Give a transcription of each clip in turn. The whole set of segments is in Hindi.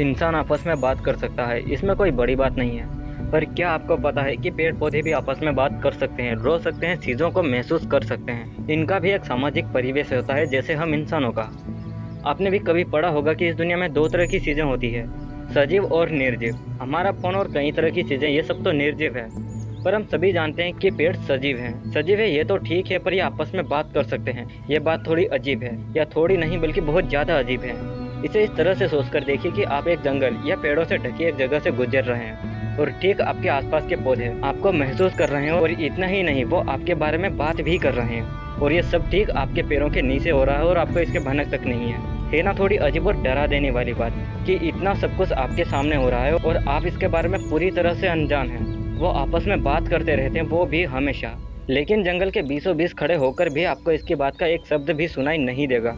इंसान आपस में बात कर सकता है, इसमें कोई बड़ी बात नहीं है। पर क्या आपको पता है कि पेड़ पौधे भी आपस में बात कर सकते हैं, रो सकते हैं, चीज़ों को महसूस कर सकते हैं। इनका भी एक सामाजिक परिवेश होता है, जैसे हम इंसानों का। आपने भी कभी पढ़ा होगा कि इस दुनिया में दो तरह की चीज़ें होती है, सजीव और निर्जीव। हमारा फोन और कई तरह की चीज़ें, ये सब तो निर्जीव है। पर हम सभी जानते हैं कि पेड़ सजीव हैं। सजीव है ये तो ठीक है, पर ये आपस में बात कर सकते हैं। ये बात थोड़ी अजीब है, या थोड़ी नहीं बल्कि बहुत ज़्यादा अजीब है। इसे इस तरह से सोचकर देखिए कि आप एक जंगल या पेड़ों से ढकी एक जगह से गुजर रहे हैं, और ठीक आपके आसपास के पौधे आपको महसूस कर रहे हैं, और इतना ही नहीं, वो आपके बारे में बात भी कर रहे हैं। और ये सब ठीक आपके पैरों के नीचे हो रहा है, और आपको इसके भनक तक नहीं है ना? थोड़ी अजीब और डरा देने वाली बात कि इतना सब कुछ आपके सामने हो रहा है और आप इसके बारे में पूरी तरह से अनजान हैं। वो आपस में बात करते रहते हैं, वो भी हमेशा। लेकिन जंगल के बीचों बीच खड़े होकर भी आपको इसकी बात का एक शब्द भी सुनाई नहीं देगा,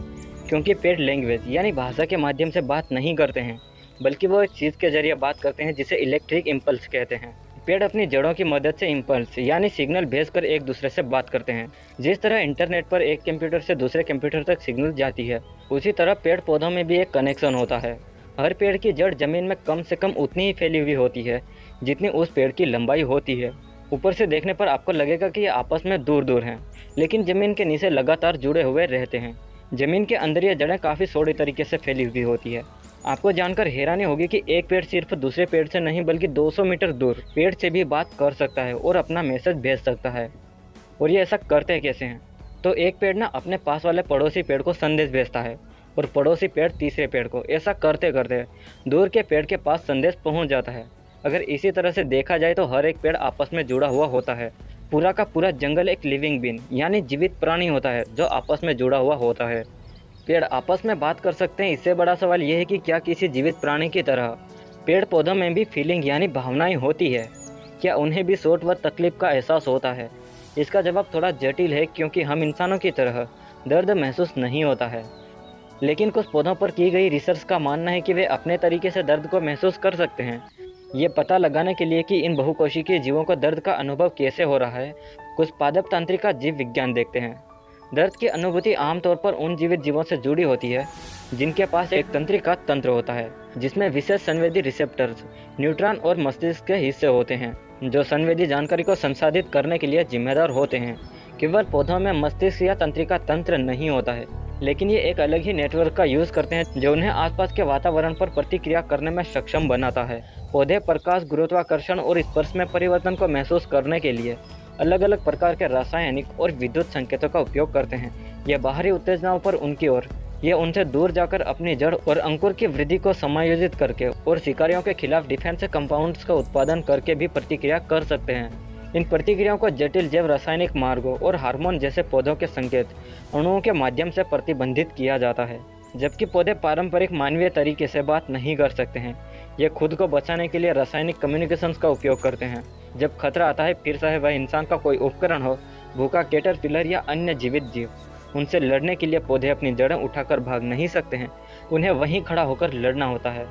क्योंकि पेड़ लैंग्वेज यानी भाषा के माध्यम से बात नहीं करते हैं, बल्कि वो एक चीज़ के जरिए बात करते हैं जिसे इलेक्ट्रिक इम्पल्स कहते हैं। पेड़ अपनी जड़ों की मदद से इम्पल्स यानी सिग्नल भेजकर एक दूसरे से बात करते हैं। जिस तरह इंटरनेट पर एक कंप्यूटर से दूसरे कंप्यूटर तक सिग्नल जाती है, उसी तरह पेड़ पौधों में भी एक कनेक्शन होता है। हर पेड़ की जड़ जमीन में कम से कम उतनी ही फैली हुई होती है जितनी उस पेड़ की लंबाई होती है। ऊपर से देखने पर आपको लगेगा कि ये आपस में दूर दूर हैं, लेकिन ज़मीन के नीचे लगातार जुड़े हुए रहते हैं। ज़मीन के अंदर ये जड़ें काफ़ी सोड़ी तरीके से फैली हुई होती है। आपको जानकर हैरानी होगी कि एक पेड़ सिर्फ दूसरे पेड़ से नहीं बल्कि 200 मीटर दूर पेड़ से भी बात कर सकता है और अपना मैसेज भेज सकता है। और ये ऐसा करते कैसे हैं? तो एक पेड़ ना अपने पास वाले पड़ोसी पेड़ को संदेश भेजता है, और पड़ोसी पेड़ तीसरे पेड़ को। ऐसा करते करते दूर के पेड़ के पास संदेश पहुंच जाता है। अगर इसी तरह से देखा जाए तो हर एक पेड़ आपस में जुड़ा हुआ होता है। पूरा का पूरा जंगल एक लिविंग बीन यानी जीवित प्राणी होता है जो आपस में जुड़ा हुआ होता है। पेड़ आपस में बात कर सकते हैं, इससे बड़ा सवाल यह है कि क्या किसी जीवित प्राणी की तरह पेड़ पौधों में भी फीलिंग यानी भावनाएं होती है? क्या उन्हें भी चोट व तकलीफ का एहसास होता है? इसका जवाब थोड़ा जटिल है, क्योंकि हम इंसानों की तरह दर्द महसूस नहीं होता है। लेकिन कुछ पौधों पर की गई रिसर्च का मानना है कि वे अपने तरीके से दर्द को महसूस कर सकते हैं। ये पता लगाने के लिए कि इन बहुकोशिकीय जीवों को दर्द का अनुभव कैसे हो रहा है, कुछ पादप तंत्रिका जीव विज्ञान देखते हैं। दर्द की अनुभूति आमतौर पर उन जीवित जीवों से जुड़ी होती है जिनके पास एक तंत्रिका तंत्र होता है, जिसमें विशेष संवेदी रिसेप्टर्स, न्यूरॉन और मस्तिष्क के हिस्से होते हैं, जो संवेदी जानकारी को संसाधित करने के लिए जिम्मेदार होते हैं। केवल पौधों में मस्तिष्क या तंत्रिका तंत्र नहीं होता है, लेकिन ये एक अलग ही नेटवर्क का यूज़ करते हैं जो उन्हें आसपास के वातावरण पर प्रतिक्रिया करने में सक्षम बनाता है। पौधे प्रकाश, गुरुत्वाकर्षण और स्पर्श में परिवर्तन को महसूस करने के लिए अलग अलग प्रकार के रासायनिक और विद्युत संकेतों का उपयोग करते हैं। यह बाहरी उत्तेजनाओं पर उनकी ओर, ये उनसे दूर जाकर अपनी जड़ और अंकुर की वृद्धि को समायोजित करके और शिकारियों के खिलाफ डिफेंस कंपाउंड्स का उत्पादन करके भी प्रतिक्रिया कर सकते हैं। इन प्रतिक्रियाओं को जटिल जैव रासायनिक मार्गों और हार्मोन जैसे पौधों के संकेत अणुओं के माध्यम से प्रतिबंधित किया जाता है। जबकि पौधे पारंपरिक मानवीय तरीके से बात नहीं कर सकते हैं, ये खुद को बचाने के लिए रासायनिक कम्युनिकेशंस का उपयोग करते हैं। जब खतरा आता है, फिर चाहे वह इंसान का कोई उपकरण हो, भूखा कैटरपिलर या अन्य जीवित जीव, उनसे लड़ने के लिए पौधे अपनी जड़ें उठाकर भाग नहीं सकते हैं, उन्हें वहीं खड़ा होकर लड़ना होता है।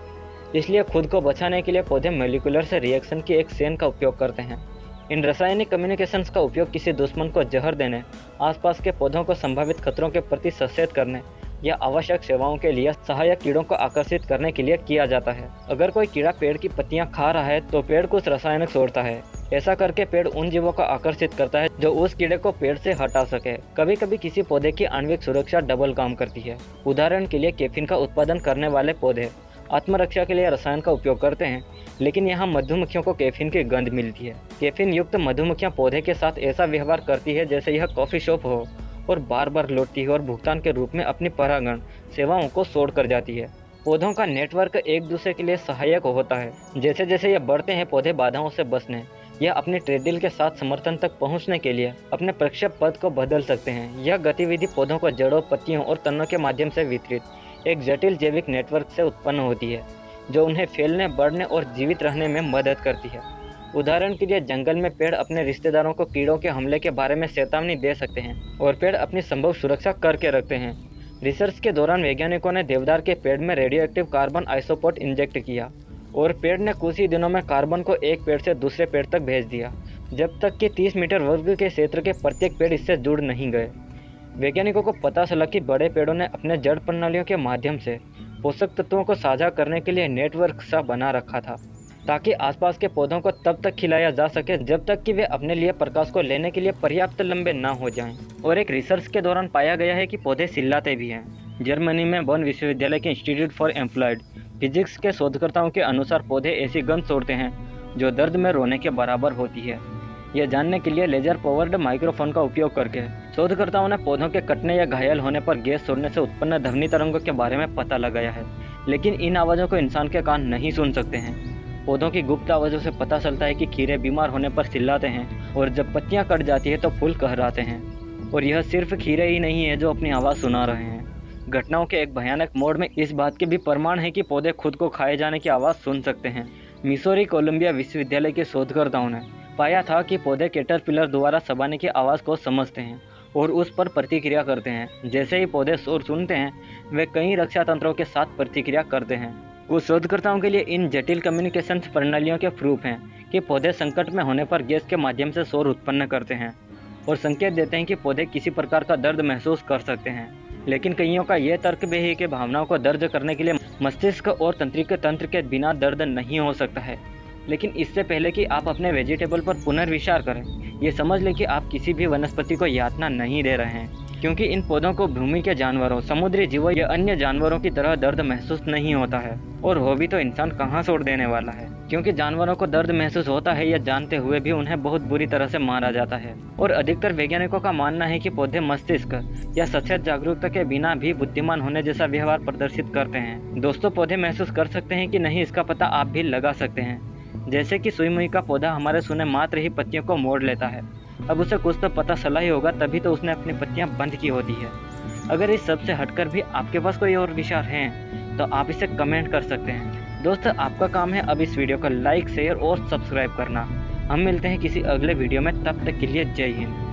इसलिए खुद को बचाने के लिए पौधे मॉलिक्यूलर से रिएक्शन की एक चेन का उपयोग करते हैं। इन रासायनिक कम्युनिकेशंस का उपयोग किसी दुश्मन को जहर देने, आसपास के पौधों को संभावित खतरों के प्रति सचेत करने या आवश्यक सेवाओं के लिए सहायक कीड़ों को आकर्षित करने के लिए किया जाता है। अगर कोई कीड़ा पेड़ की पत्तियां खा रहा है तो पेड़ कुछ रसायन छोड़ता है। ऐसा करके पेड़ उन जीवों को आकर्षित करता है जो उस कीड़े को पेड़ से हटा सके। कभी कभी किसी पौधे की आणविक सुरक्षा डबल काम करती है। उदाहरण के लिए कैफीन का उत्पादन करने वाले पौधे आत्मरक्षा के लिए रसायन का उपयोग करते हैं, लेकिन यहाँ मधुमक्खियों को कैफीन की गंध मिलती है। कैफीन युक्त मधुमक्खियाँ पौधे के साथ ऐसा व्यवहार करती है जैसे यह कॉफ़ी शॉप हो, और बार बार लौटती है और भुगतान के रूप में अपनी परागण सेवाओं को छोड़ कर जाती है। पौधों का नेटवर्क एक दूसरे के लिए सहायक होता है। जैसे जैसे ये बढ़ते हैं, पौधे बाधाओं से बचने या अपने ट्रेडिल के साथ समर्थन तक पहुंचने के लिए अपने प्रक्षेप पथ को बदल सकते हैं। यह गतिविधि पौधों को जड़ों, पत्तियों और तनों के माध्यम से वितरित एक जटिल जैविक नेटवर्क से उत्पन्न होती है, जो उन्हें फैलने, बढ़ने और जीवित रहने में मदद करती है। उदाहरण के लिए जंगल में पेड़ अपने रिश्तेदारों को कीड़ों के हमले के बारे में चेतावनी दे सकते हैं, और पेड़ अपनी संभव सुरक्षा करके रखते हैं। रिसर्च के दौरान वैज्ञानिकों ने देवदार के पेड़ में radio active carbon isotope inject किया, और पेड़ ने कुछ ही दिनों में कार्बन को एक पेड़ से दूसरे पेड़ तक भेज दिया, जब तक कि 30 मीटर वर्ग के क्षेत्र के प्रत्येक पेड़ इससे जुड़ नहीं गए। वैज्ञानिकों को पता चला कि बड़े पेड़ों ने अपने जड़ प्रणालियों के माध्यम से पोषक तत्वों को साझा करने के लिए नेटवर्क सा बना रखा था, ताकि आसपास के पौधों को तब तक खिलाया जा सके जब तक कि वे अपने लिए प्रकाश को लेने के लिए पर्याप्त लंबे ना हो जाएं। और एक रिसर्च के दौरान पाया गया है कि पौधे चिल्लाते भी हैं। जर्मनी में बॉन विश्वविद्यालय के इंस्टीट्यूट फॉर एप्लाइड फिजिक्स के शोधकर्ताओं के अनुसार पौधे ऐसी गंध छोड़ते हैं जो दर्द में रोने के बराबर होती है। यह जानने के लिए लेजर पावर्ड माइक्रोफोन का उपयोग करके शोधकर्ताओं ने पौधों के कटने या घायल होने पर गैस छोड़ने से उत्पन्न ध्वनि तरंगों के बारे में पता लगाया है, लेकिन इन आवाज़ों को इंसान के कान नहीं सुन सकते हैं। पौधों की गुप्त आवाज़ों से पता चलता है कि खीरे बीमार होने पर चिल्लाते हैं और जब पत्तियां कट जाती है तो फूल कहराते हैं। और यह सिर्फ खीरे ही नहीं है जो अपनी आवाज़ सुना रहे हैं। घटनाओं के एक भयानक मोड़ में इस बात के भी प्रमाण है कि पौधे खुद को खाए जाने की आवाज़ सुन सकते हैं। मिसौरी कोलंबिया विश्वविद्यालय के शोधकर्ताओं ने पाया था कि पौधे कैटरपिलर द्वारा चबाने की आवाज़ को समझते हैं और उस पर प्रतिक्रिया करते हैं। जैसे ही पौधे शोर सुनते हैं, वे कई रक्षा तंत्रों के साथ प्रतिक्रिया करते हैं। कुछ शोधकर्ताओं के लिए इन जटिल कम्युनिकेशन प्रणालियों के प्रूफ हैं कि पौधे संकट में होने पर गैस के माध्यम से शोर उत्पन्न करते हैं और संकेत देते हैं कि पौधे किसी प्रकार का दर्द महसूस कर सकते हैं। लेकिन कईयों का यह तर्क भी है कि भावनाओं को दर्ज करने के लिए मस्तिष्क और तंत्रिका तंत्र के बिना दर्द नहीं हो सकता है। लेकिन इससे पहले कि आप अपने वेजिटेबल पर पुनर्विचार करें, ये समझ लें कि आप किसी भी वनस्पति को यातना नहीं दे रहे हैं, क्योंकि इन पौधों को भूमि के जानवरों, समुद्री जीवों या अन्य जानवरों की तरह दर्द महसूस नहीं होता है। और हो भी तो इंसान कहाँ छोड़ देने वाला है, क्योंकि जानवरों को दर्द महसूस होता है, यह जानते हुए भी उन्हें बहुत बुरी तरह से मारा जाता है। और अधिकतर वैज्ञानिकों का मानना है कि पौधे मस्तिष्क या सचेत जागरूकता के बिना भी बुद्धिमान होने जैसा व्यवहार प्रदर्शित करते हैं। दोस्तों, पौधे महसूस कर सकते हैं कि नहीं, इसका पता आप भी लगा सकते हैं। जैसे कि सुई मुई का पौधा हमारे सुने मात्र ही पत्तियों को मोड़ लेता है। अब उसे कुछ तो पता चला ही होगा, तभी तो उसने अपनी पत्तियां बंद की होती है। अगर इस सब से हटकर भी आपके पास कोई और विचार हैं तो आप इसे कमेंट कर सकते हैं। दोस्तों, आपका काम है अब इस वीडियो को लाइक, शेयर और सब्सक्राइब करना। हम मिलते हैं किसी अगले वीडियो में, तब तक के लिए जय हिंद।